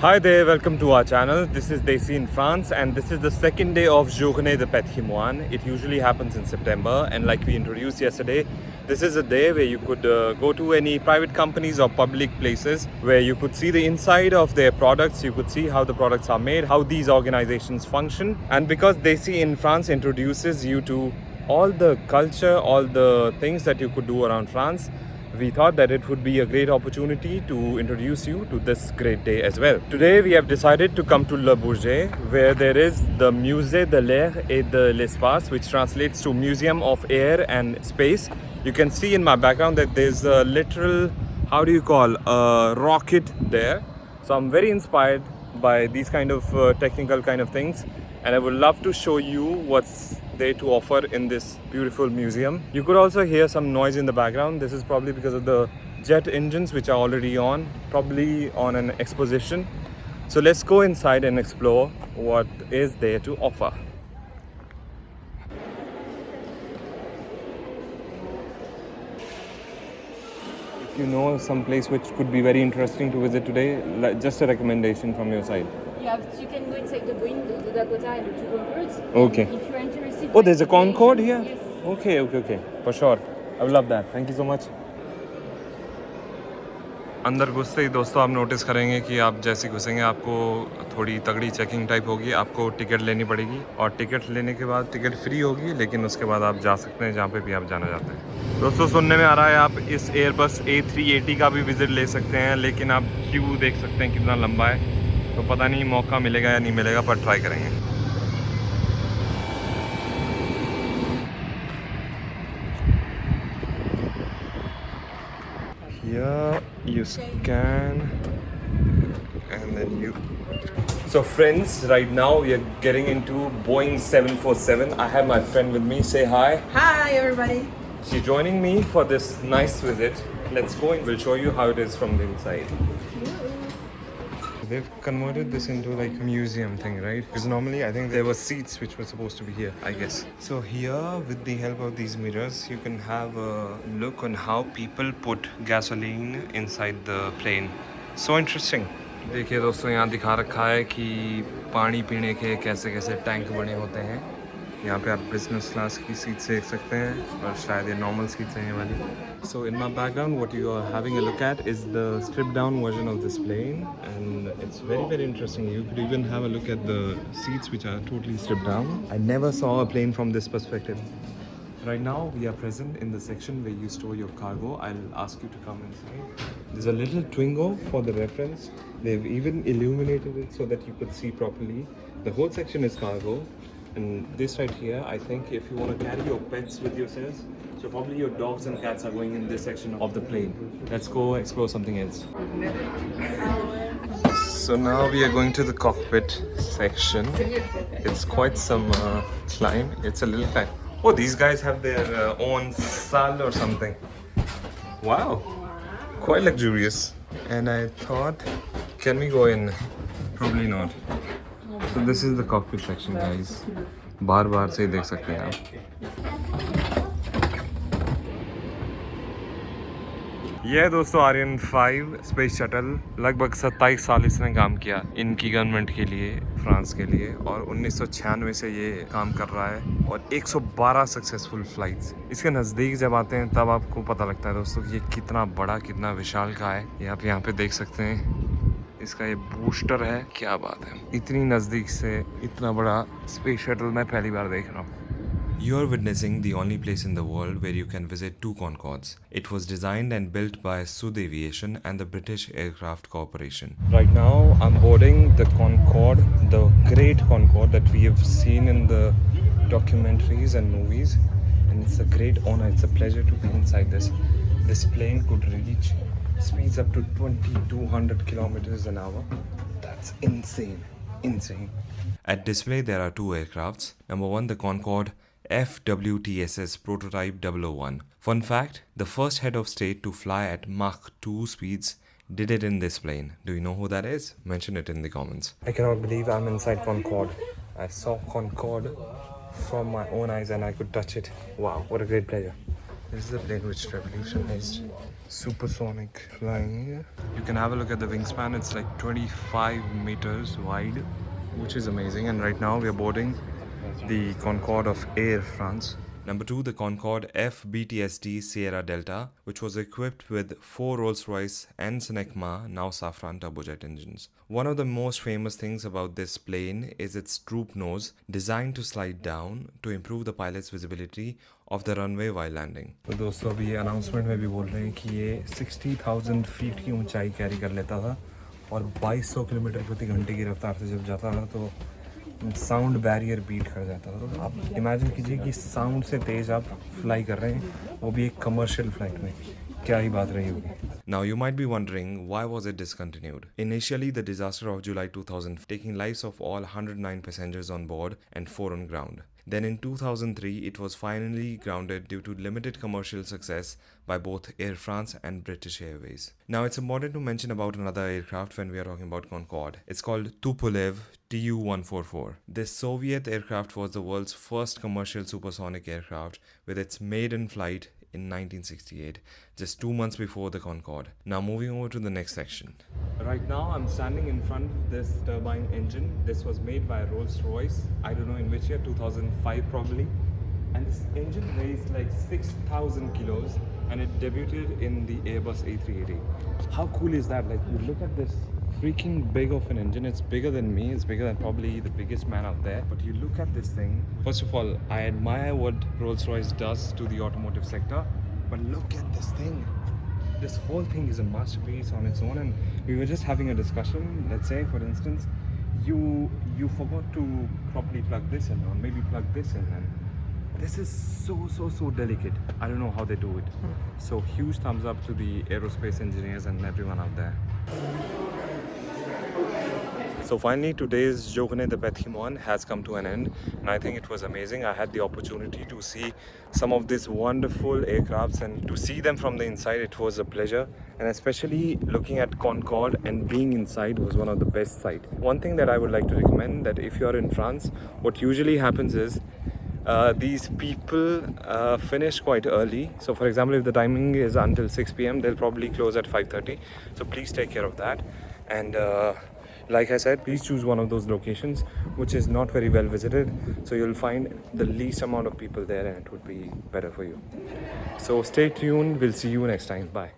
Hi there, welcome to our channel. This is Desi in France and this is the second day of Journées de patrimoine. It usually happens in September and like we introduced yesterday, this is a day where you could go to any private companies or public places where you could see the inside of their products, you could see how the products are made, how these organizations function. And because Desi in France introduces you to all the culture, all the things that you could do around France, we thought that it would be a great opportunity to introduce you to this great day as well. Today we have decided to come to Le Bourget, where there is the Musée de l'Air et de l'Espace, which translates to Museum of Air and Space. You can see in my background that there's a literal, a rocket there. So I'm very inspired by these kind of technical kind of things, and I would love to show you what's there to offer in this beautiful museum. You could also hear some noise in the background. This is probably because of the jet engines which are already on, probably on an exposition. So let's go inside and explore what is there to offer. If you know some place which could be very interesting to visit today, just a recommendation from your side. You can go inside the Boeing, the Dakota and the two Concordes. Okay. If you're interested... Oh, there's a Concorde here? Yes. Okay. For sure. I would love that. Thank you so much. अंदर घुसते ही दोस्तों आप notice करेंगे कि आप जैसे घुसेंगे आपको थोड़ी तगड़ी चेकिंग टाइप होगी, आपको टिकट लेनी पड़ेगी और टिकट लेने के बाद टिकट फ्री होगी, लेकिन उसके बाद आप जा सकते हैं जहाँ पे भी आप जाना चाहते हैं। दोस्तों सुनने में आ रहा है आप इस एयरबस A380 का भी विज़िट ले सकते हैं, लेकिन आप क्यू देख सकते हैं कितना लंबा है, तो पता नहीं मौका मिलेगा या नहीं मिलेगा, पर ट्राई करेंगे। Here you scan and then you... So friends, right now we are getting into Boeing 747. I have my friend with me. Say hi. Hi everybody. She's joining me for this nice visit. Let's go and we'll show you how it is from the inside. They've converted this into like a museum thing, right? Because normally I think there were seats which were supposed to be here, I guess. So here, with the help of these mirrors, you can have a look on how people put gasoline inside the plane. So interesting. देखिए दोस्तों, यहाँ दिखा रखा है कि पानी पीने के कैसे कैसे टैंक बने होते हैं। यहाँ पे आप बिजनेस क्लास की सीट्स देख सकते हैं और शायद ये नॉर्मल सीट्स हैं ये वाली। So in my background, what you are having a look at is the stripped down version of this plane, and it's very interesting. You could even have a look at the seats which are totally stripped down. I never saw a plane from this perspective. Right now we are present in the section where you store your cargo. I'll ask you to come inside. There's a little Twingo for the reference. They've even illuminated it so that you could see properly. The whole section is cargo. And this right here, I think if you want to carry your pets with yourselves, so probably your dogs and cats are going in this section of the plane. Let's go explore something else. So now we are going to the cockpit section. It's quite some climb. It's a little climb. Oh, these guys have their own salle or something. Wow, quite luxurious. And I thought, can we go in? Probably not. So this is the cockpit section, guys. बार से ही देख सकते हैं आप। यह दोस्तों Aryan 5 space shuttle लगभग 27 साल इसने काम किया इनकी गवर्नमेंट के लिए, फ्रांस के लिए, और 1996 से ये काम कर रहा है और 112 सक्सेसफुल फ्लाइट्स। इसके नज़दीक जब आते हैं तब आपको पता लगता है दोस्तों कि ये कितना बड़ा, कितना विशाल का है। ये आप यहाँ पे देख सकते हैं, इसका ये बूस्टर है। क्या बात है, इतनी नज़दीक से इतना बड़ा स्पेस शटल मैं पहली बार देख रहा हूँ। You are witnessing the only place in the world where you can visit two Concordes. It was designed and built by Musée Aviation and the British Aircraft Corporation. Right now I'm boarding the Concorde, the great Concorde that we have seen in the documentaries and movies, and it's a great honor, it's a pleasure to be inside this. This plane could reach speeds up to 2200 kilometers an hour. That's insane. At display there are two aircrafts. Number one, the Concorde FWTSS prototype 001. Fun fact, the first head of state to fly at Mach 2 speeds did it in this plane. Do you know who that is? Mention it in the comments. I cannot believe I'm inside Concorde. I saw Concorde from my own eyes and I could touch it. Wow, what a great pleasure. This is the plane which revolutionized supersonic flying. You can have a look at the wingspan. It's like 25 meters wide, which is amazing. And right now we are boarding the Concorde of Air France. Number 2, the Concorde FBTSD Sierra Delta, which was equipped with 4 Rolls-Royce and Snecma, now Safran turbojet engines. One of the most famous things about this plane is its droop nose, designed to slide down to improve the pilot's visibility of the runway while landing. तो दोस्तों अभी ये announcement में भी बोल रहे हैं कि ये 60,000 फीट की ऊंचाई कैरी कर लेता था और 2200 किलोमीटर प्रति घंटे की रफ्तार से जब जाता था तो साउंड बैरियर बीट कर जाता था। तो आप इमेजिन कीजिए कि साउंड से तेज़ आप फ्लाई कर रहे हैं, वो भी एक कमर्शियल फ्लाइट में, क्या ही बात रही होगी। Now you might be wondering, why was it discontinued? Initially, the disaster of July 2000 taking lives of all 109 passengers on board and 4 on ground. Then in 2003, it was finally grounded due to limited commercial success by both Air France and British Airways. Now it's important to mention about another aircraft when we are talking about Concorde. It's called Tupolev Tu-144. This Soviet aircraft was the world's first commercial supersonic aircraft with its maiden flight in 1968, just 2 months before the Concorde. Now moving over to the next section. Right now I'm standing in front of this turbine engine. This was made by Rolls-Royce, I don't know in which year, 2005 probably. And this engine weighs like 6,000 kilos and it debuted in the Airbus A380. How cool is that? Like, you look at this freaking big of an engine. It's bigger than me. It's bigger than probably the biggest man out there. But you look at this thing. First of all, I admire what Rolls-Royce does to the automotive sector. But look at this thing. This whole thing is a masterpiece on its own. And we were just having a discussion. Let's say, for instance, you forgot to properly plug this in, or maybe plug this in, and this is so delicate. I don't know how they do it. So huge thumbs up to the aerospace engineers and everyone out there. So finally, today's Journées de patrimoine has come to an end, and I think it was amazing. I had the opportunity to see some of these wonderful aircrafts, and to see them from the inside, it was a pleasure. And especially looking at Concorde and being inside was one of the best sight. One thing that I would like to recommend, that if you are in France, what usually happens is these people finish quite early. So for example, if the timing is until 6 p.m, they'll probably close at 5:30. So please take care of that. And like I said, please choose one of those locations which is not very well visited, so you'll find the least amount of people there and it would be better for you. So stay tuned. We'll see you next time. Bye.